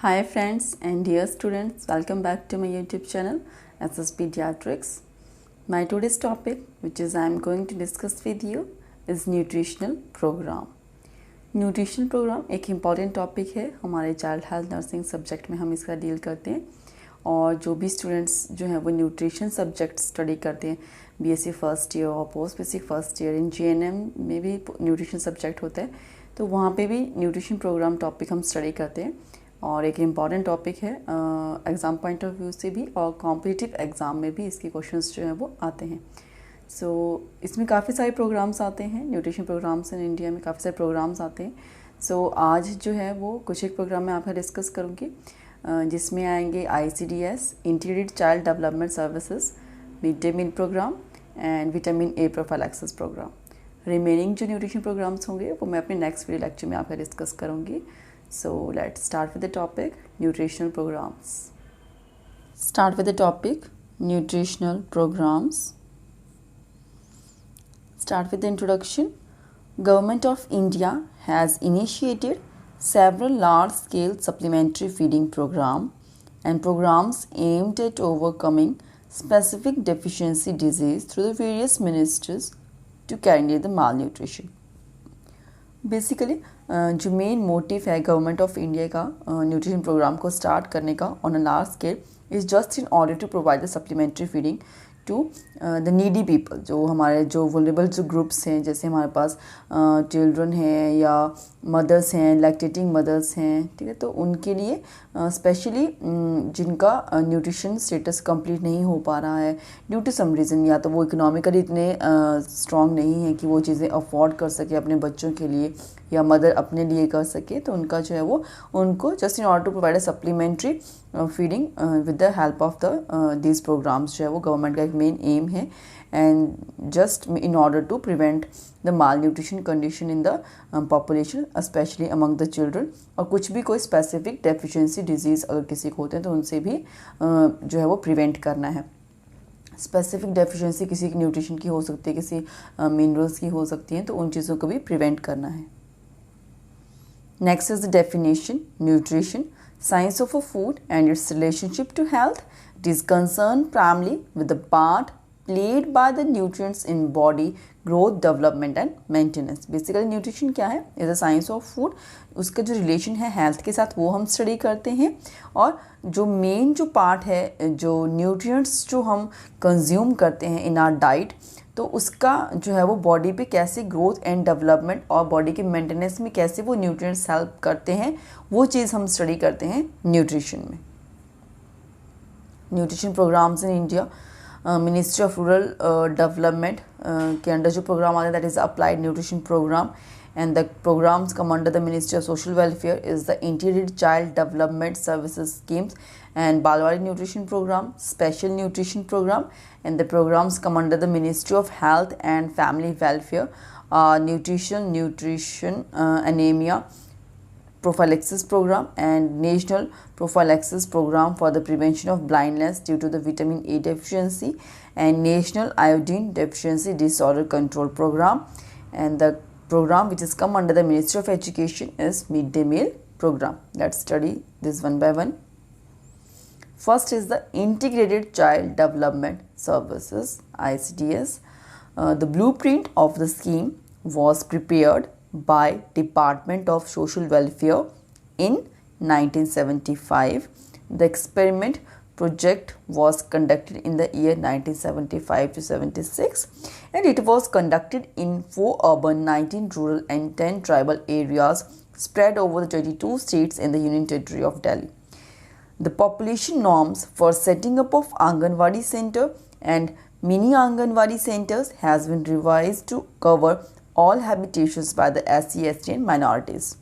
Hi friends and dear students, welcome back to my YouTube channel SS Pediatrics. My today's topic which is I am going to discuss with you is nutritional program. Nutritional program एक important topic है हमारे child health nursing subject में हम इसका deal करते हैं और जो भी स्टूडेंट्स जो हैं वो न्यूट्रिशन सब्जेक्ट स्टडी करते हैं बीएससी फर्स्ट ईयर और post basic first year in GNM में भी न्यूट्रिशन सब्जेक्ट होता है तो वहाँ पे भी न्यूट्रिशन प्रोग्राम टॉपिक हम स्टडी करते हैं और एक इम्पॉर्टेंट टॉपिक है एग्ज़ाम पॉइंट ऑफ व्यू से भी और कॉम्पिटिटिव एग्ज़ाम में भी इसके क्वेश्चंस जो हैं वो आते हैं। इसमें काफ़ी सारे प्रोग्राम्स आते हैं, न्यूट्रिशन प्रोग्राम्स इन इंडिया में काफ़ी सारे प्रोग्राम्स आते हैं। आज जो है वो कुछ एक प्रोग्राम मैं आपका डिस्कस करूँगी जिसमें आएंगे ICDS integrated child development services, mid day meal programme and vitamin A prophylaxis programme. Remaining जो न्यूट्रिशन प्रोग्राम्स होंगे वो मैं अपने नेक्स्ट वीडियो लेक्चर में आपका डिस्कस करूँगी। So let's start with the topic nutritional programs. Start with the topic nutritional programs. Start with the introduction. Government of India has initiated several large-scale supplementary feeding programs and programs aimed at overcoming specific deficiency disease through the various ministries to counter the malnutrition. Basically जो main motive है government of India का nutrition program को start करने का on a large scale is just in order to provide the supplementary feeding to the needy people, जो हमारे जो वुलनेरेबल जो ग्रुप्स हैं, जैसे हमारे पास चिल्ड्रन हैं या मदर्स हैं, लैक्टेटिंग मदर्स हैं, ठीक है, तो उनके लिए स्पेशली जिनका न्यूट्रिशन स्टेटस कंप्लीट नहीं हो पा रहा है ड्यू टू सम रीज़न, या तो वो इकोनॉमिकली इतने स्ट्रॉन्ग नहीं है कि वो चीज़ें अफोर्ड कर सके अपने बच्चों के लिए या मदर अपने लिए कर सके, तो उनका जो है वो उनको just in order to provide a supplementary feeding with the help of the these programmes जो है वो गवर्नमेंट का एक मेन एम है and just in order to prevent the malnutrition condition in the population specially among the children. और कुछ भी कोई स्पेसिफिक डेफिशिएंसी डिजीज़ अगर किसी को होते हैं तो उनसे भी जो है वो प्रिवेंट करना है। स्पेसिफिक डेफिशिएंसी किसी की न्यूट्रिशन की हो सकती है, किसी मिनरल्स की हो सकती हैं, तो उन चीज़ों को भी प्रिवेंट करना है। Next is the definition. Nutrition, science of a food and its relationship to health. It is concerned primarily with the part played by the nutrients in body growth, development and maintenance. Basically nutrition क्या है? is a science of food. उसका जो relation है health के साथ वो हम study करते हैं और जो मेन जो पार्ट है, जो न्यूट्रिएंट्स जो हम कंज्यूम करते हैं इन आवर डाइट, तो उसका जो है वो बॉडी पे कैसे ग्रोथ एंड डेवलपमेंट और बॉडी के मेंटेनेंस में कैसे वो न्यूट्रिएंट्स हेल्प करते हैं, वो चीज़ हम स्टडी करते हैं न्यूट्रिशन में। Nutrition programmes in India ministry of rural development के अंडर जो प्रोग्राम आता है that is applied nutrition programme and the programs come under the Ministry of Social Welfare is the Integrated Child Development Services Schemes and Balwadi Nutrition Program, Special Nutrition Program, and the programs come under the Ministry of Health and Family Welfare, Nutrition, Anemia Prophylaxis Program and National Prophylaxis Program for the prevention of blindness due to the vitamin A deficiency and National Iodine Deficiency Disorder Control Program, and the program which is come under the Ministry of Education is Midday Meal Program. Let's study this one by one. First is the Integrated Child Development Services, ICDS. The blueprint of the scheme was prepared by Department of Social Welfare in 1975. The experiment project was conducted in the year 1975 to 76 and it was conducted in 4 urban, 19 rural and 10 tribal areas spread over the 22 states in the Union Territory of Delhi. The population norms for setting up of Anganwadi Center and mini Anganwadi centers has been revised to cover all habitations by the SC, ST and minorities.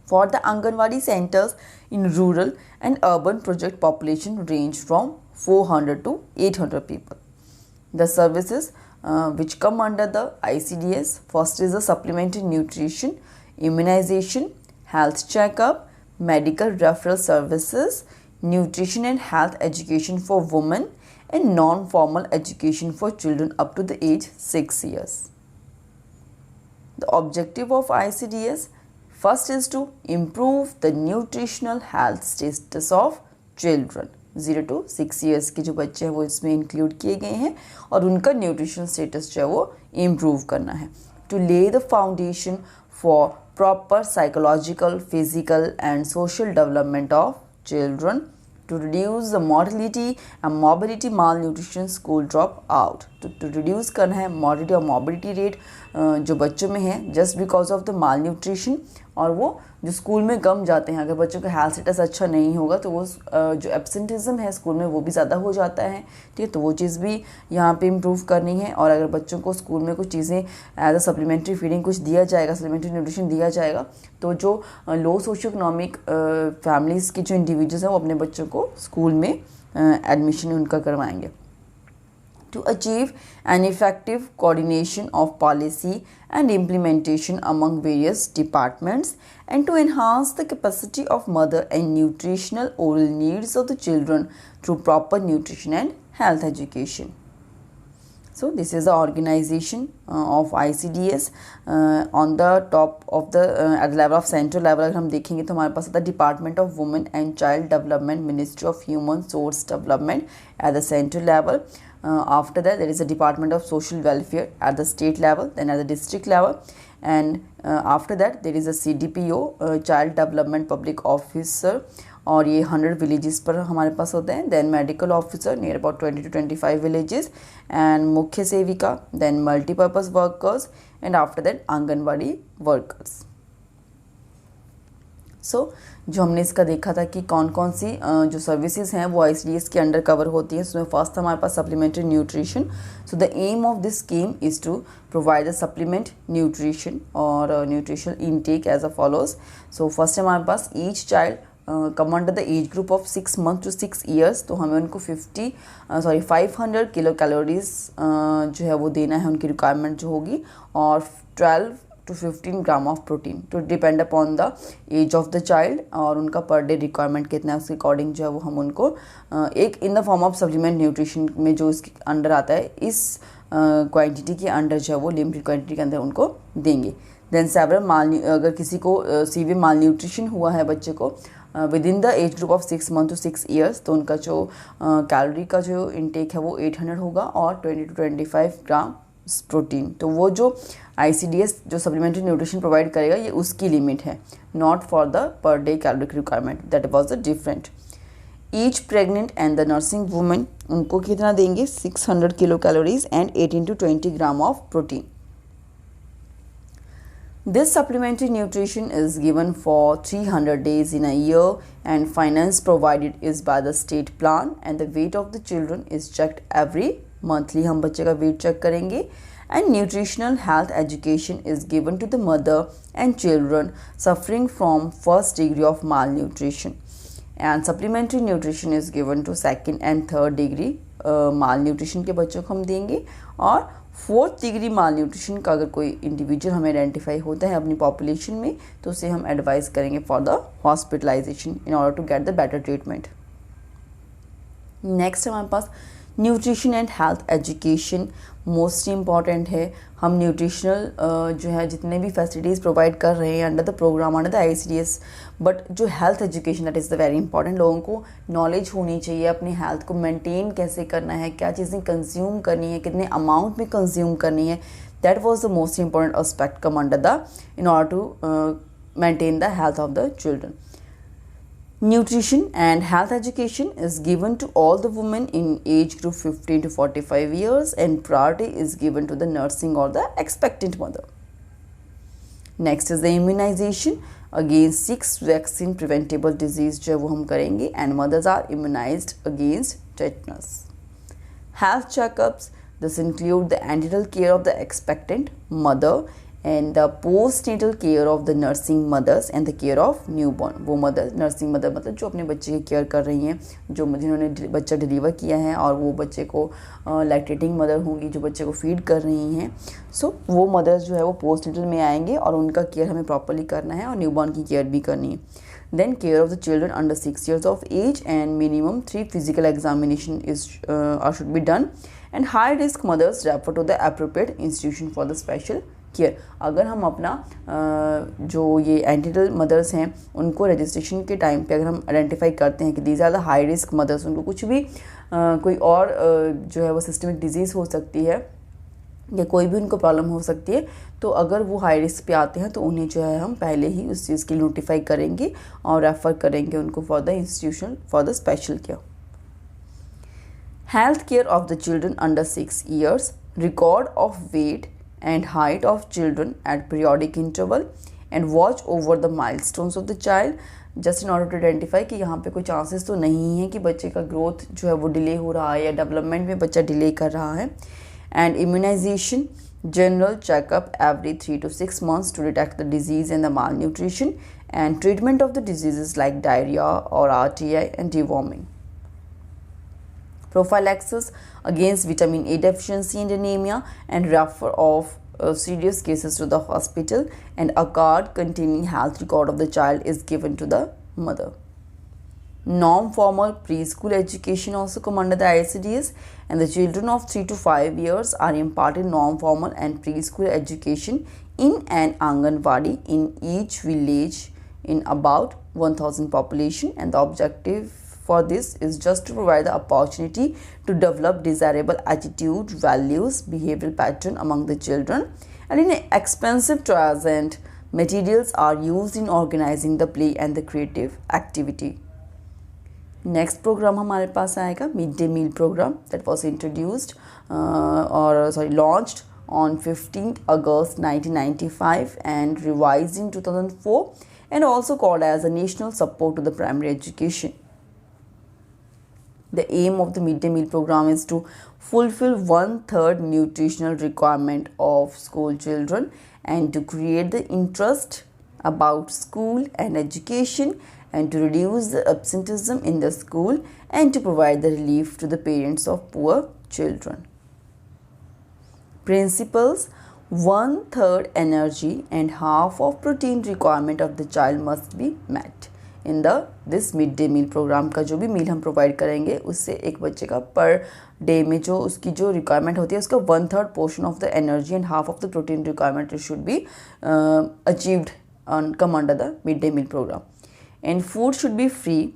For the Anganwadi centers in rural and urban project population range from 400 to 800 people. The services which come under the ICDS, first is the supplementary nutrition, immunization, health checkup, medical referral services, nutrition and health education for women and non-formal education for children up to the age 6 years. The objective of ICDS, first is to improve the nutritional health status of children. 0 to 6 years के जो बच्चे हैं वो इसमें include किए गए हैं और उनका न्यूट्रिशनल स्टेटस जो है वो इम्प्रूव करना है। टू ले the foundation for proper psychological, physical and social development of children, to reduce the mortality and morbidity malnutrition school drop out। to reduce करना है mortality और morbidity rate जो बच्चों में है just because of the malnutrition, और वो जो स्कूल में कम जाते हैं। अगर बच्चों का हेल्थ स्टेटस अच्छा नहीं होगा तो वो जो एब्सेंटिज्म है स्कूल में वो भी ज़्यादा हो जाता है, ठीक है। तो वो चीज़ भी यहाँ पे इम्प्रूव करनी है। और अगर बच्चों को स्कूल में कुछ चीज़ें एज अ सप्लीमेंट्री फीडिंग कुछ दिया जाएगा, सप्लीमेंट्री न्यूट्रिशन दिया जाएगा, तो जो लो सोशो इकोनॉमिक फैमिलीज़ के जो इंडिविजुअल्स हैं वो अपने बच्चों को स्कूल में एडमिशन उनका करवाएंगे। To achieve an effective coordination of policy and implementation among various departments, and to enhance the capacity of mother and nutritional oral needs of the children through proper nutrition and health education. So this is the organization of ICDS on the top of the at the level of central level। अगर हम देखेंगे तो हमारे पास आता है department of women and child development, ministry of human source development at the central level। After that, there is a department of social welfare at the state level, then at the district level, and after that there is a CDPO, child development public officer, और ये 100 villages पर हमारे पास होते हैं। then medical officer near about 20 to 25 villages, and मुख्य सेविका, then multi-purpose workers, and after that anganwadi workers। जो हमने इसका देखा था कि कौन कौन सी जो सर्विसेज हैं वो ICDS के अंडर कवर होती हैं। उसमें फर्स्ट हमारे पास supplementary nutrition. So the aim of this scheme is to provide the supplement nutrition और nutritional intake as a follows. So first हमारे पास each child come under the age group of 6 months to 6 years, तो हमें उनको 500 kilo calories जो है वो देना है, उनकी रिक्वायरमेंट जो होगी, और 12 to 15 gram of protein to depend upon the age of the child, और उनका पर डे रिक्वायरमेंट कितना है उसके अकॉर्डिंग जो है वो हम उनको एक in the form of supplement nutrition में जो इसके अंडर आता है इस क्वांटिटी के अंडर जो है वो लिमिटेड क्वांटिटी के अंदर उनको देंगे। देन सेवरल अगर किसी को सीवियर माल न्यूट्रिशन हुआ है बच्चे को with in the age group of 6 months to 6 years, तो उनका जो कैलोरी का जो इनटेक है वो 800 होगा और 20 to 25 ग्राम प्रोटीन। तो वो जो ICDS जो सप्लीमेंट्री न्यूट्रिशन प्रोवाइड करेगा ये उसकी लिमिट है, not for the per day calorie requirement, that was the different. Each pregnant and the nursing women उनको कितना देंगे 600 kilo calories and 18 to 20 gram of protein. This supplementary nutrition is given for 300 days in a year, and finance provided is by the state plan, and the weight of the children is checked every monthly। हम बच्चे का wait check करेंगे। And nutritional health education is given to the mother and children suffering from first degree of malnutrition, and supplementary nutrition is given to second and third degree malnutrition के बच्चों को हम देंगे। और 4th डिग्री माल nutrition का अगर कोई individual हमें आइडेंटिफाई होता है अपनी पॉपुलेशन में तो उसे हम एडवाइस करेंगे for the hospitalization in order to get the better treatment. Next हमारे पास nutrition and health education most important है। हम न्यूट्रिशनल जो है जितने भी फैसिलिटीज़ प्रोवाइड कर रहे हैं under the programme under the ICDS, but जो health education that is the very important. लोगों को नॉलेज होनी चाहिए अपनी हेल्थ को मेंटेन कैसे करना है, क्या चीज़ें कंज्यूम करनी है, कितने अमाउंट में कंज्यूम करनी है, that was the most important aspect come under the in order to maintain the health of the children. Nutrition and health education is given to all the women in age group 15 to 45 years, and priority is given to the nursing or the expectant mother. Next is the immunization against 6 vaccine preventable disease जो वो हम करेंगे, and mothers are immunized against tetanus. Health checkups, this include the antenatal care of the expectant mother and the postnatal care of the nursing mothers and the care of newborn। वो mother nursing mother मतलब जो अपने बच्चे की care कर रही हैं, जो जिन्होंने बच्चा डिलीवर किया है और वो बच्चे को लैक्टेटिंग मदर होंगी जो बच्चे को फीड कर रही हैं। सो वो मदर्स जो है वो पोस्टनेटल में आएंगे और उनका केयर हमें प्रॉपरली करना है और न्यूबॉर्न की केयर भी करनी है। Then care of the children under 6 years of age, and minimum 3 physical examination is should be done, and high risk mothers refer to the appropriate institution for the special care. अगर हम अपना जो ये antennal mother's हैं उनको registration के time पे अगर हम आइडेंटिफाई करते हैं कि these are the high risk mothers, उनको कुछ भी कोई और जो है वो सिस्टमिक डिजीज़ हो सकती है या कोई भी उनको प्रॉब्लम हो सकती है, तो अगर वो हाई रिस्क पे आते हैं तो उन्हें जो है हम पहले ही उस चीज़ के लिए नोटिफाई करेंगे और रेफ़र करेंगे उनको for the institution for the special care. Health care of the children under 6 years, record of weight and height of children at periodic interval and watch over the milestones of the child, just in order to identify कि यहाँ पे कोई chances तो नहीं है कि बच्चे का ग्रोथ जो है वो डिले हो रहा है या डेवलपमेंट में बच्चा डिले कर रहा है। And immunisation, general checkup every 3 to 6 months to detect the disease and the malnutrition, and treatment of the diseases like diarrhea or RTI and deworming. Prophylaxis against vitamin A deficiency and anemia, and refer of serious cases to the hospital, and a card containing health record of the child is given to the mother. Non-formal preschool education also come under the ICDS, and the children of 3 to 5 years are imparted non-formal and preschool education in an Anganwadi in each village in about 1000 population, and the objective for this is just to provide the opportunity to develop desirable attitude, values, behavioral pattern among the children, and inexpensive toys and materials are used in organizing the play and the creative activity. Next programme हमारे पास आएगा mid day meal programme that was introduced launched on 15th August 1995 and revised in 2004, and also called as a national support to the primary education. The aim of the midday meal program is to fulfill 1/3 nutritional requirement of school children and to create the interest about school and education, and to reduce the absenteeism in the school, and to provide the relief to the parents of poor children. Principles: 1/3 energy and half of protein requirement of the child must be met in this mid day meal program. का जो भी मील हम provide करेंगे उससे एक बच्चे का per day में जो उसकी जो रिक्वायरमेंट होती है उसका 1/3 portion of the energy and half of the protein requirement should be achieved come under the midday meal program. And food should be free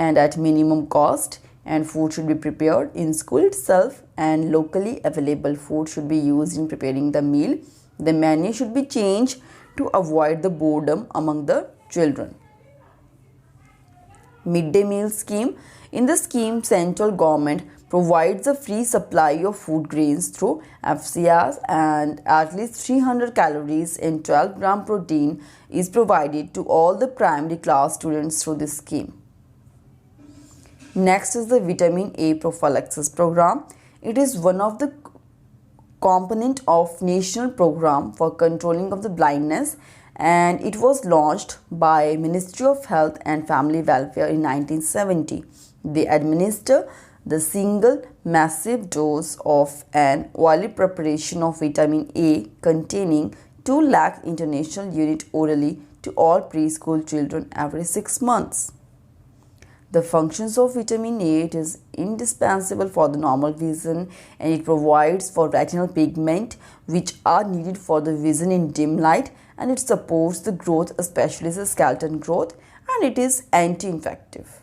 and at minimum cost, and food should be prepared in school itself, and locally available food should be used in preparing the meal. The menu should be changed to avoid the boredom among the children. Midday meal scheme. In the scheme, central government provides a free supply of food grains through FCS, and at least 300 calories and 12 gram protein is provided to all the primary class students through this scheme. Next is the vitamin A prophylaxis program. It is one of the component of national program for controlling of the blindness, and it was launched by Ministry of Health and Family Welfare in 1970. They administer the single massive dose of an oily preparation of vitamin A containing 2 lakh international unit orally to all preschool children every 6 months. The functions of vitamin A: it is indispensable for the normal vision, and it provides for retinal pigment which are needed for the vision in dim light, and it supports the growth, especially the skeleton growth, and it is anti-infective.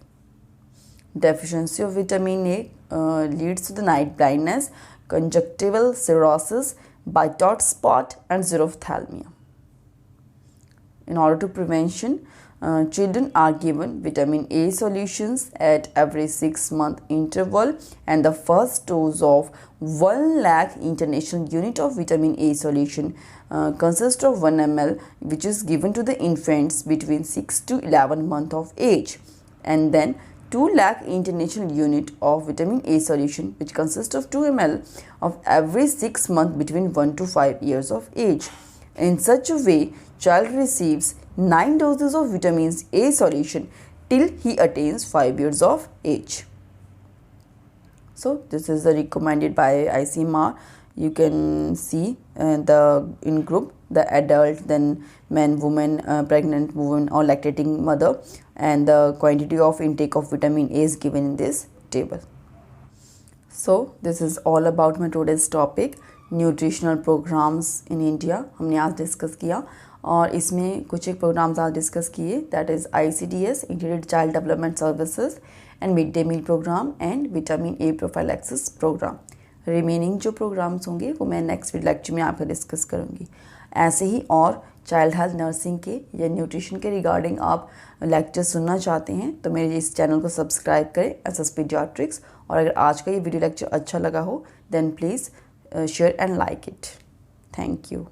Deficiency of vitamin A leads to the night blindness, conjunctival cirrhosis, Bitot spot, and xerophthalmia. In order to prevention, children are given vitamin A solutions at every 6-month interval, and the first dose of 1 lakh international unit of vitamin A solution consists of 1 ml, which is given to the infants between 6 to 11 months of age, and then 2 lakh international unit of vitamin A solution, which consists of 2 ml of every 6 months between 1 to 5 years of age. In such a way, child receives 9 doses of vitamin A solution till he attains 5 years of age. So this is the recommended by ICMR. You can see in group the adult, then men, woman, pregnant woman or lactating mother, and the quantity of intake of vitamin A is given in this table. So this is all about my today's topic. Nutritional programmes in India हमने आज discuss किया, और इसमें कुछ एक programmes आज discuss किए, that is ICDS integrated child development services and mid day meal programme and vitamin A prophylaxis programme. Remaining जो प्रोग्राम्स होंगे वो मैं नेक्स्ट लेक्चर में आपको डिस्कस करूँगी। ऐसे ही और चाइल्ड हेल्थ नर्सिंग के या न्यूट्रिशन के रिगार्डिंग आप लेक्चर सुनना चाहते हैं तो मेरे इस चैनल को सब्सक्राइब करें SS पीडियाट्रिक्स। और अगर आज का ये वीडियो लेक्चर अच्छा लगा हो then please share and like it. Thank you.